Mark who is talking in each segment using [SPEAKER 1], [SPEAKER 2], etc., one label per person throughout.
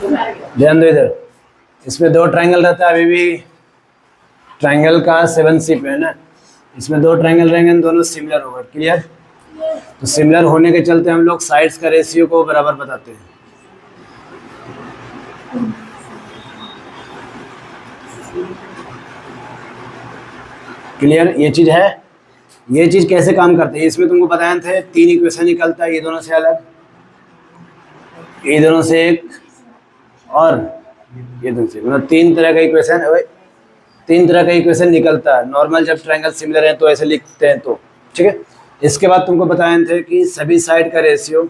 [SPEAKER 1] ध्यान दो इधर, इसमें दो ट्रायंगल रहता है, अभी भी ट्रायंगल का 7C पे है ना, इसमें दो ट्रायंगल रहेंगे, दोनों सिमिलर होगा। क्लियर? तो सिमिलर होने के चलते हम लोग साइड्स का रेशियो को बराबर बताते हैं। क्लियर? ये चीज है। ये चीज कैसे काम करती है, इसमें तुमको बताए थे 3 इक्वेशन निकलता है, ये दोनों से अलग, ये दोनों से एक, और ये दोनों से, मतलब 3 तरह का इक्वेशन है, 3 तरह का इक्वेशन निकलता है नॉर्मल जब ट्रायंगल सिमिलर है तो ऐसे लिखते हैं तो। ठीक है, इसके बाद तुमको बताए थे कि सभी साइड का रेशियो,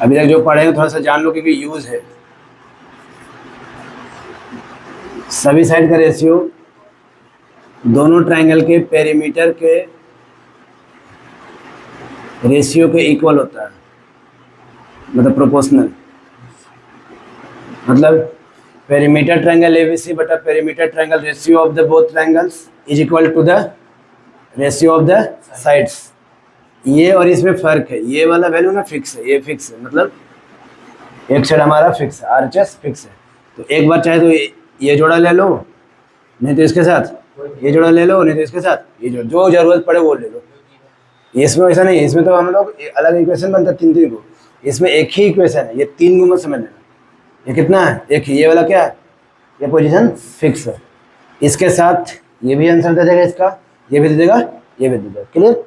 [SPEAKER 1] अभी तक जो पढ़े हैं थोड़ा सा जान लो क्योंकि यूज है। सभी साइड का रेशियो दोनों ट्रायंगल के पेरीमीटर के रेशियो के इक्वल होता है, मतलब प्रोपोर्शनल। मतलब पेरीमीटर ट्रायंगल एबीसी बटा perimeter triangle ratio of the both triangles is equal to the ratio of the sides. ये और इसमें फर्क है, ये वाला वैल्यू ना फिक्स है, ये फिक्स है, मतलब एक साइड हमारा फिक्स है, आरएचएस फिक्स है। तो एक बार चाहे तो ये जोड़ा ले लो, नहीं तो इसके साथ ये जोड़ा ले लो, नहीं तो इसके साथ ये जोड़ा, जो जरूरत पड़े वो ले लो। इसमें ऐसा नहीं है, इसमें तो हम लोग अलग इक्वेशन बनता है 3 को, इसमें एक ही इक्वेशन है, ये 3 को मत समझ लेना। ये कितना है? एक ही, ये वाला क्या है? ये पोजीशन फिक्स है। इसके साथ ये भी आंसर दे देगा, इसका ये भी दे देगा, ये भी दे देगा। क्लियर?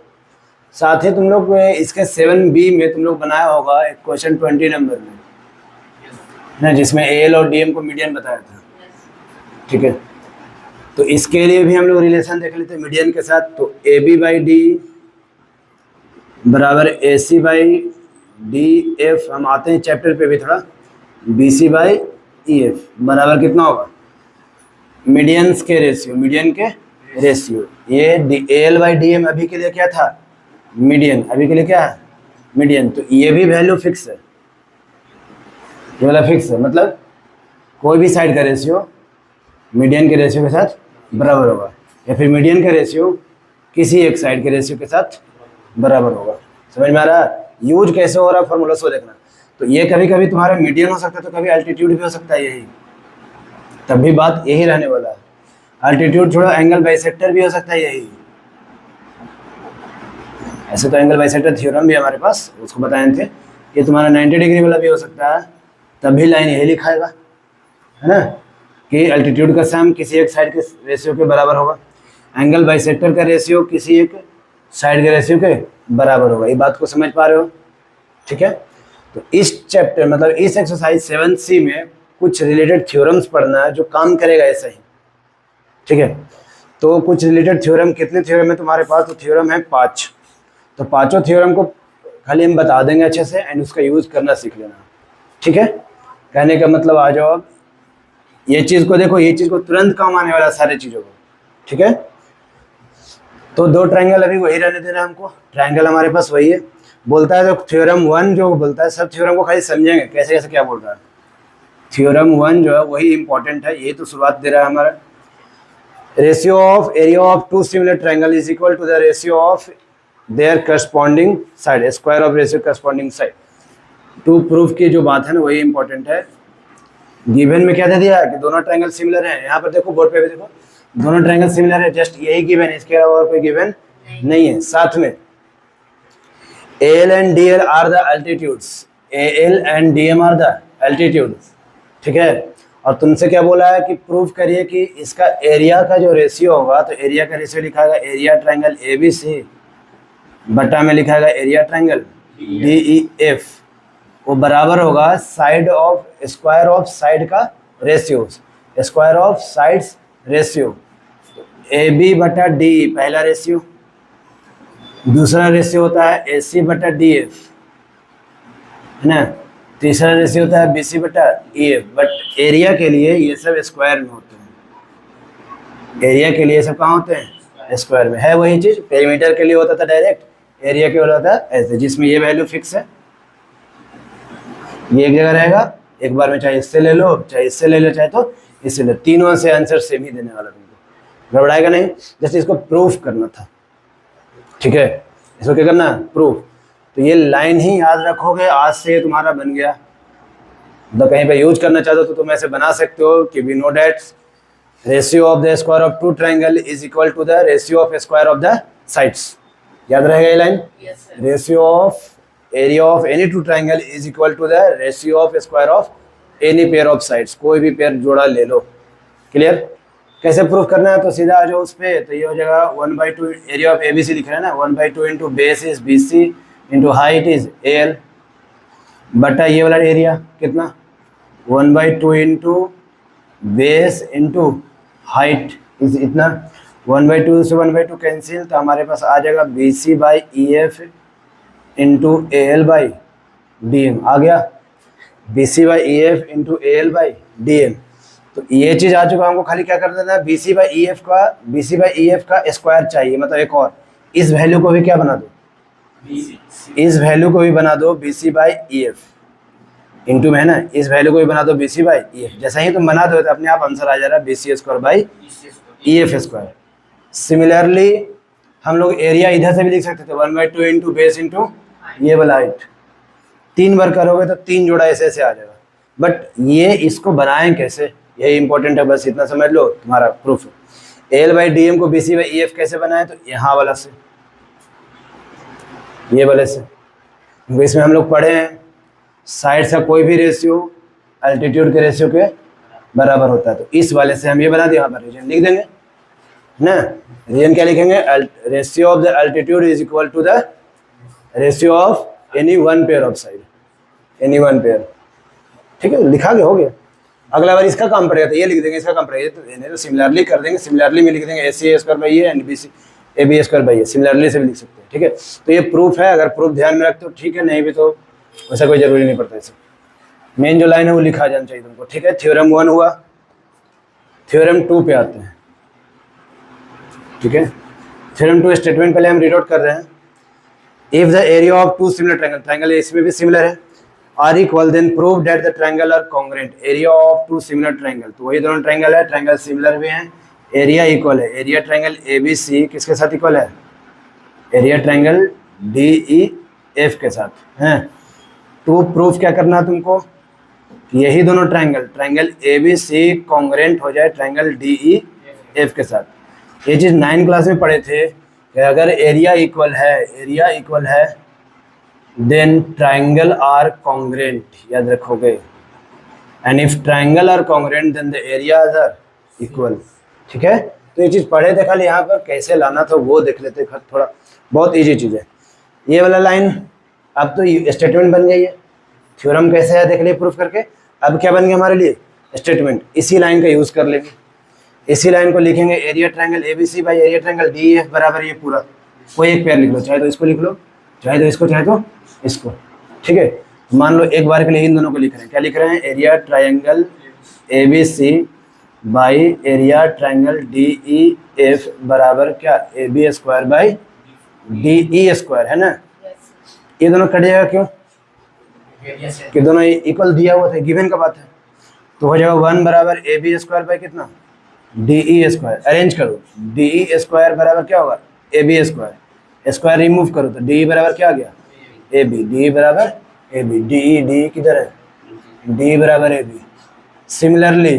[SPEAKER 1] साथ ही तुम लोग इसके 7B में तुम लोग बनाया होगा एक क्वेश्चन 20 नंबर में ना, जिसमें AL और DM को मीडियन बताया था। ठीक है, तो इसके लिए भी हम लोग रिलेशन देख लेते हैं मीडियन के साथ। तो AB/D बराबर AC/DF, हम आते हैं चैप्टर पे भी थोड़ा, BC/EF बराबर कितना होगा? मीडियंस के रेशियो, मीडियन के रेशियो। ये AL/DM अभी के लिए क्या था? मीडियन। अभी के लिए क्या है? मीडियन। तो ये भी वैल्यू फिक्स है, ये वाला फिक्स है, मतलब कोई भी साइड का रेशियो मीडियन के रेशियो के साथ बराबर होगा, या फिर मीडियन का रेशियो किसी एक साइड के रेशियो के साथ बराबर होगा। समझ में आ रहा है? यूज कैसे हो रहा है फॉर्मूला सो देखना। तो ये कभी कभी तुम्हारा मीडियन हो सकता है, तो कभी अल्टीट्यूड भी हो सकता है, यही तब भी बात यही रहने वाला है। अल्टीट्यूड छोड़ो, एंगल बाइसेक्टर भी हो सकता है यही। ऐसे तो एंगल बाइसेक्टर थ्योरम भी हमारे पास, उसको बताए थे। ये तुम्हारा 90 डिग्री वाला भी हो सकता है, तब भी लाइन यही लिखाएगा, है ना, कि अल्टीट्यूड का सम किसी एक साइड के रेशियो के बराबर होगा, एंगल बाइसेक्टर का रेशियो किसी एक साइड के रेशियो के बराबर होगा। ये बात को समझ पा रहे हो? ठीक है, तो इस चैप्टर मतलब इस एक्सरसाइज 7C में कुछ रिलेटेड थ्योरम्स पढ़ना है जो काम करेगा ऐसा ही। ठीक है, तो कुछ रिलेटेड थ्योरम, कितने थ्योरम है तुम्हारे पास? तो थ्योरम है 5। तो पांचों थ्योरम को खाली हम बता देंगे अच्छे से, एंड उसका यूज करना सीख लेना। ठीक है, कहने का मतलब आ जाओ अब ये चीज़ को देखो, ये चीज़ को तुरंत काम आने वाला सारे चीज़ों को। ठीक है, तो दो ट्रायंगल अभी वही रहने देना हमको, ट्रायंगल हमारे पास वही है। बोलता है तो थ्योरम 1 जो बोलता है, सब थ्योरम को खाली समझेंगे कैसे कैसे क्या बोल रहा है। थ्योरम 1 जो है वही इंपॉर्टेंट है, ये तो शुरुआत दे रहा है हमारा। Ratio of area of 2 similar triangle is equal to the ratio of their corresponding side, square of ratio corresponding side. To proof की जो बात है ना वही इंपॉर्टेंट है। गिवन में क्या दे दिया है कि दोनों ट्रायंगल सिमिलर हैं। यहाँ पर देखो, बोर्ड पे भी देखो, दोनों ट्रायंगल सिमिलर है, जस्ट यही गिवन है, इसके अलावा और कोई गिवन नहीं है। साथ में AL and DL are the altitudes, AL and DM are the altitudes. ठीक है, और तुमसे क्या बोला है कि प्रूव करिए कि इसका एरिया का जो रेशियो होगा, तो एरिया का रेशियो लिखाएगा एरिया ट्रायंगल ABC बटा में लिखाएगा एरिया ट्रायंगल DEF, वो बराबर होगा side of square of side का ratio, square of sides ratio. AB बटा DE पहला रेशियो, दूसरा रेशियो होता है AC बटा DF, है ना, तीसरा रेशियो होता है BC बटा EF। बट एरिया के लिए ये सब स्क्वायर में होते हैं, एरिया के लिए सब कहाँ होते हैं? स्क्वायर में। है वही चीज़ पेरीमीटर के लिए होता था डायरेक्ट, एरिया के लिए होता है ऐसे, जिसमें ये वैल्यू फिक्स है, ये एक जगह रहेगा, एक बार में चाहे इससे ले लो, चाहे इससे ले लो, चाहे तो इससे ले, तीनों से आंसर सेम ही देने वाला तुमको, घबराएगा नहीं। जैसे इसको प्रूफ करना था। ठीक है, इसको क्या करना? प्रूफ। तो ये लाइन ही याद रखोगे, आज से ये तुम्हारा बन गया। तो कहीं पे यूज करना चाहते हो तो तुम ऐसे बना सकते हो कि we know that ratio of the square of two triangle is equal to the ratio of square of the sides. याद रहेगा ये line? Ratio of area of any two triangle is equal to the ratio of square of any pair of sides. कोई भी pair जोड़ा ले लो। Clear? कैसे proof करना है? तो सीधा आ जाओ उस पर। तो ये हो जाएगा 1/2 एरिया ऑफ ABC लिख रहे हैं ना, 1/2 into base is BC into height is AL बटा ये वाला एरिया कितना 1/2 into base into height is इतना 1/2 से 1/2 कैंसिल, तो हमारे पास आ जाएगा BC/EF इंटू AL/DM आ गया। BC/EF into AL/DM। तो ये चीज़ आ चुका, हमको खाली क्या कर देना है, BC/EF का स्क्वायर चाहिए, मतलब एक और इस वैल्यू को भी क्या बना दो, इस वैल्यू को भी बना दो BC/EF इंटू में है ना, इस वैल्यू को भी बना दो BC/EF। जैसा ही तुम बना दो तो अपने आप आंसर आ जा रहा है BC²/EF²। सिमिलरली हम लोग एरिया इधर से भी लिख सकते थे 1/2 इंटू बेस इंटू ये वाला हाइट। 3 बार करोगे तो 3 जोड़ा ऐसे ऐसे आ जाएगा। बट ये इसको बनाएं कैसे, यही इंपॉर्टेंट है, बस इतना समझ लो, तुम्हारा प्रूफ। AL/DM को BC/EF कैसे बनाए, तो यहाँ वाला से, ये वाले से। इसमें हम लोग पढ़े हैं साइड का कोई भी रेशियो अल्टीट्यूड के रेशियो के बराबर होता है। तो इस वाले से हम ये बना दिया, यहाँ पर रीजन लिख देंगे ना। रीजन क्या लिखेंगे, ratio of the altitude is equal to the ratio of any one pair of side, any one pair. ठीक है, लिखा गया, हो गया। अगला बार इसका काम पड़ेगा तो ये लिख देंगे, इसका काम पड़ेगा तो सिमिलरली कर देंगे। सिमिलरली में लिख देंगे AC² एंड AB² सिमिलरली से भी लिख सकते हैं। ठीक है, तो ये प्रूफ है। अगर प्रूफ ध्यान में रखते हो ठीक है, नहीं भी तो वैसा कोई जरूरी नहीं पड़ता। इसे मेन जो लाइन है वो लिखा जाना चाहिए तुमको। ठीक है, थ्योरम 1 हुआ। थ्योरम 2 पे आते हैं। ठीक है, थ्योरम 2 स्टेटमेंट पहले हम रीड आउट कर रहे हैं। If the area of two similar triangle, triangle इसमें भी सिमिलर है, are equal, then prove that the triangle are congruent. Area of two similar triangle, तो वही दोनों ट्रायंगल है, ट्रायंगल सिमिलर भी हैं, एरिया इक्वल है। एरिया ट्रायंगल ABC किसके साथ इक्वल है, एरिया ट्रायंगल DEF के साथ हैं। तो प्रूफ क्या करना है तुमको, यही दोनों ट्रायंगल, ट्रायंगल ABC कॉन्ग्रुएंट हो जाए ट्रायंगल DEF के साथ। ये चीज़ 9 क्लास में पढ़े थे कि अगर एरिया इक्वल है देन ट्रायंगल आर कॉन्ग्रुएंट, याद रखोगे। And if triangle are congruent then the areas are equal. ठीक है, तो ये चीज़ पढ़े थे, खाली यहाँ पर कैसे लाना था वो देख लेते, थोड़ा बहुत इजी चीज़ है। ये वाला लाइन अब तो स्टेटमेंट बन गई है। थ्योरम कैसे है देख लिए प्रूफ करके, अब क्या बन गया हमारे लिए, स्टेटमेंट। इसी लाइन का यूज़ कर लेंगे, इसी लाइन को लिखेंगे, area triangle ABC area triangle DEF बराबर ये पूरा। कोई एक पेयर लिख लो, चाहे तो इसको लिख लो, चाहे तो इसको, चाहे तो इसको। ठीक है, मान लो एक बार के लिए इन दोनों को लिख रहे हैं। क्या लिख रहे हैं, area triangle ABC area triangle DEF बराबर क्या, AB²/DE² है ना। ये दोनों कट जाएगा, क्यों कि दोनों इक्वल दिया हुआ था, गिवन का बात है। तो हो जाएगा 1 बराबर AB² कितना, DE²। अरेंज करो, DE² बराबर क्या होगा, AB²। स्क्वायर रिमूव करो तो DE बराबर क्या आ गया, AB। DE बराबर AB, DE किधर है, DE बराबर AB। सिमिलरली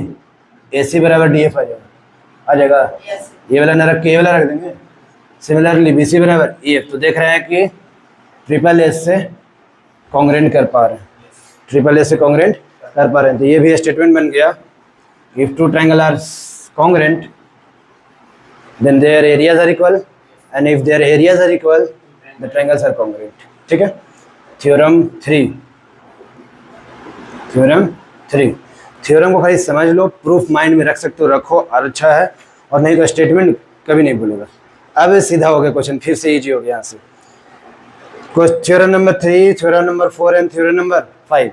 [SPEAKER 1] AC बराबर DF आ जाएगा। ये वाला न रख के ये वाला रख देंगे। सिमिलरली BC बराबर EF। तो देख रहे हैं कि ट्रिपल S से कॉन्ग्रुएंट कर पा रहे हैं, ट्रिपल S से कॉन्ग्रुएंट कर पा रहे हैं। तो ये भी स्टेटमेंट बन गया, if two triangle are congruent then their areas are equal, and if their areas are equal the triangles are congruent. ठीक है, थ्योरम 3। थ्योरम को खाली समझ लो, प्रूफ माइंड में रख सकते हो, रखो और अच्छा है, और नहीं तो स्टेटमेंट कभी नहीं भूलेगा। अब सीधा हो गया क्वेश्चन, फिर से इजी हो गया यहाँ से। Theorem number 3, theorem number 4 and theorem number 5।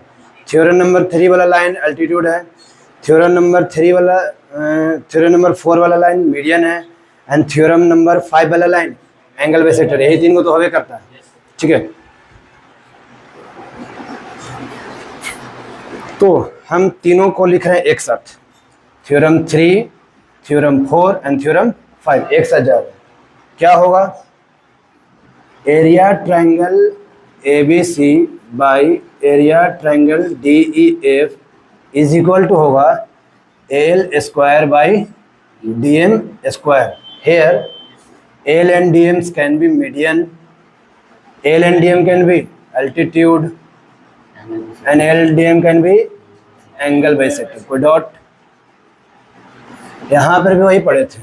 [SPEAKER 1] Theorem number 3 वाला लाइन अल्टीट्यूड है, थ्योरम नंबर 4 वाला लाइन मीडियन है, एंड थ्योरम नंबर 5 वाला लाइन एंगल बाइसेक्टर। यही 3 को तो हवे करता है। ठीक है, तो हम तीनों को लिख रहे हैं एक साथ, थ्योरम 3, थ्योरम 4 एंड थ्योरम 5 एक साथ जा रहे हैं। क्या होगा, area triangle ABC by area triangle DEF is equal to होगा AL square by DM square. Here AL and DMs can be median, AL and DM can be altitude and AL and DM can be angle bisector. कोई dot? यहाँ पर भी वही पढ़े थे,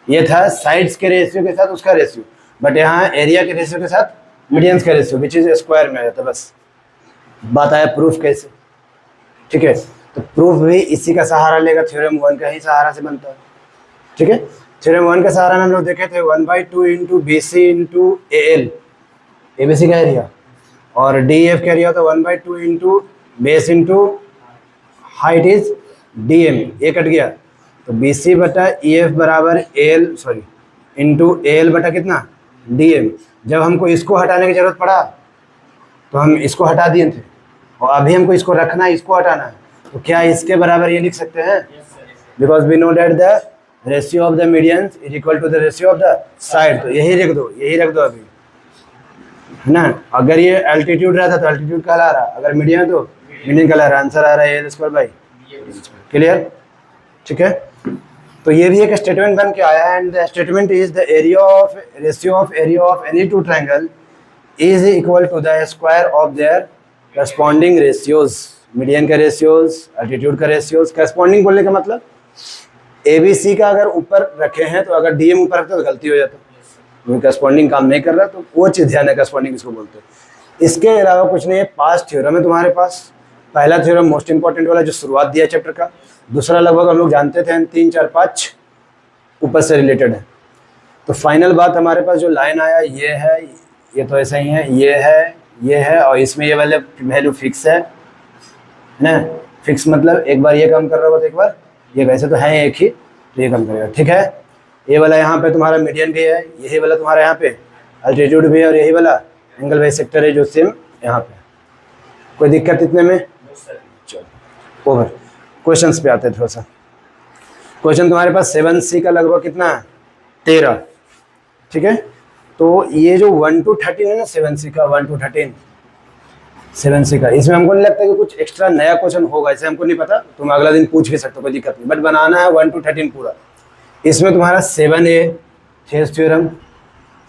[SPEAKER 1] ये था साइड्स के रेशियो के साथ उसका रेशियो, बट यहाँ एरिया के रेशियो के साथ मीडियंस का रेशियो विच इज स्क्वायर में आ जाता। बस बात आया प्रूफ कैसे, ठीक है। तो प्रूफ भी इसी का सहारा लेगा, थ्योरम 1 का ही सहारा से बनता है, ठीक है। थ्योरम 1 का सहारा में हम लोग देखे थे 1/2 into BC into AL, ABC का एरिया, और DEF का एरिया होता 1/2 into base into height is DM, ये कट गया तो BC बटा EF बराबर इंटू AL बटा कितना DM। जब हमको इसको हटाने की जरूरत पड़ा तो हम इसको हटा दिए थे, और अभी हमको इसको रखना है, इसको हटाना है, तो क्या इसके बराबर ये लिख सकते हैं? Because we know that the ratio of the medians is equal to the ratio of the side. तो यही रख दो, यही रख दो अभी, है ना। अगर ये एल्टीट्यूड रहता तो एल्टीट्यूड कहला रहा, अगर मीडियम तो मीडियम कहला रहा। आंसर आ रहा है AL स्क्वायर बाई। क्लियर, ठीक है। तो ये भी एक स्टेटमेंट बन के आया, and the statement is the area of ratio of area of any two triangle is equal to the square of their corresponding ratios. Median का रेशियोज, एल्टीट्यूड का रेशियोज। करस्पॉन्डिंग बोलने का मतलब ABC का अगर ऊपर रखे हैं तो अगर DM ऊपर रखते तो गलती हो जाता, क्योंकि करस्पॉन्डिंग काम नहीं कर रहा, तो वो चीज़ ध्यान है, करस्पॉन्डिंग इसको बोलते हैं। इसके अलावा कुछ नहीं है। पास थ्योरम है तुम्हारे पास। पहला थ्योरम मोस्ट इंपॉर्टेंट वाला जो शुरुआत दिया चैप्टर का, दूसरा लगभग हम लोग जानते थे, 3, 4, 5 ऊपर से रिलेटेड है। तो फाइनल बात हमारे पास जो लाइन आया ये है, ये तो ऐसा ही है, ये है, और इसमें ये वाले वैल्यू फिक्स है ना। फिक्स मतलब एक बार ये काम कर रहा होगा तो एक बार ये, वैसे तो है एक ही, तो ये काम करेगा, ठीक है। ये वाला यहाँ पे तुम्हारा मीडियन भी है, यही वाला तुम्हारा यहाँ पे अल्टीट्यूड भी है, और यही वाला एंगल बाइसेक्टर है जो सेम यहाँ पे। कोई दिक्कत इतने में? चलो ओवर क्वेश्चंस पे आते हैं थोड़ा सा। क्वेश्चन तुम्हारे पास 7C का लगभग कितना है? 13, ठीक है। तो ये जो 1 to 13 है ना 7C का, 1 to 13 7C का, इसमें हमको नहीं लगता कि कुछ एक्स्ट्रा नया क्वेश्चन होगा, इसे हमको नहीं पता, तुम अगला दिन पूछ भी सकते हो, कोई दिक्कत नहीं, बट बनाना है 1 to 13 पूरा। इसमें तुम्हारा 7A थेस theorem,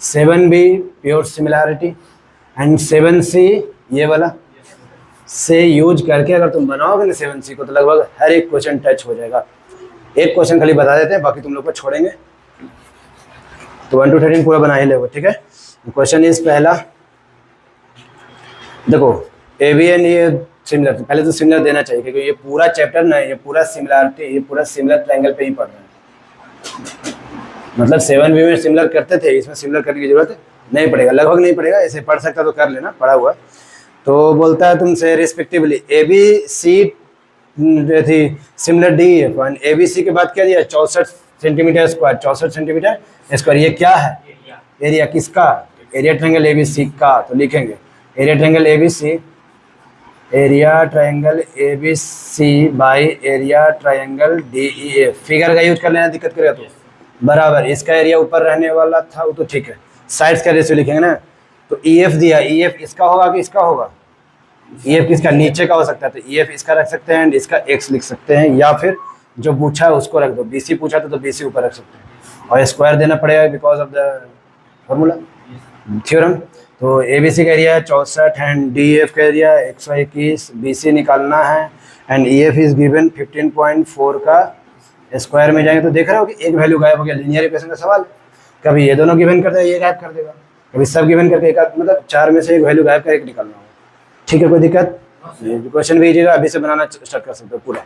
[SPEAKER 1] 7B pure similarity, and 7C ये वाला से यूज करके अगर तुम बनाओगे ना 7C को, तो लगभग हर एक क्वेश्चन टच हो जाएगा। एक क्वेश्चन खाली बता देते हैं, बाकी तुम लोग को छोड़ेंगे। तो 1 to 13 पूरा बना ही लोगे, ठीक है। क्वेश्चन इज पहला, देखो ABN ये सिमिलर, पहले तो सिमिलर देना चाहिए, क्योंकि ये पूरा चैप्टर ना, ये पूरा सिमिलरिटी, ये पूरा सिमिलर ट्रायंगल पे ही पढ़ रहे हैं। मतलब 7B में सिमिलर करते थे, इसमें सिमिलर करने की जरूरत नहीं पड़ेगा, लगभग नहीं पड़ेगा, ऐसे पढ़ सकता तो कर लेना, पढ़ा हुआ। तो बोलता है तुमसे रिस्पेक्टिवली ABC थी सिमिलर DEF, एंड ABC के बाद क्या दिया 64 सेंटीमीटर स्क्वायर, 64 सेंटीमीटर स्क्वायर। ये क्या है? एरिया किसका? एरिया ट्रायंगल ABC का। तो लिखेंगे area triangle ABC, area triangle ABC by area triangle DEF। Figure का यूज कर लेना, दिक्कत करेगा तो बराबर, इसका एरिया ऊपर रहने वाला था वो तो ठीक है, साइड्स का रेशियो लिखेंगे ना। तो EF दिया, EF इसका होगा कि इसका होगा? EF किसका? नीचे का हो सकता है, तो EF इसका रख सकते हैं, एंड इसका X लिख सकते हैं, या फिर जो पूछा है उसको रख दो। BC पूछा था तो BC ऊपर रख सकते हैं, और स्क्वायर देना पड़ेगा because of the formula theorem. तो ABC का एरिया 64 एंड DEF का एरिया 121, BC निकालना है, एंड EF इज गिवन 15.4 का स्क्वायर में जाएंगे तो देख रहे हो कि एक वैल्यू गायब हो गया। लीनियर इक्वेशन का सवाल, कभी ये दोनों गिवन कर देगा, ये गायब कर देगा, कभी सब गिवन करके एक, मतलब 4 में से एक वैल्यू गायब करके निकालना होगा, ठीक है। कोई दिक्कत? क्वेश्चन भेजिएगा, अभी से बनाना स्टार्ट कर सकते हो पूरा।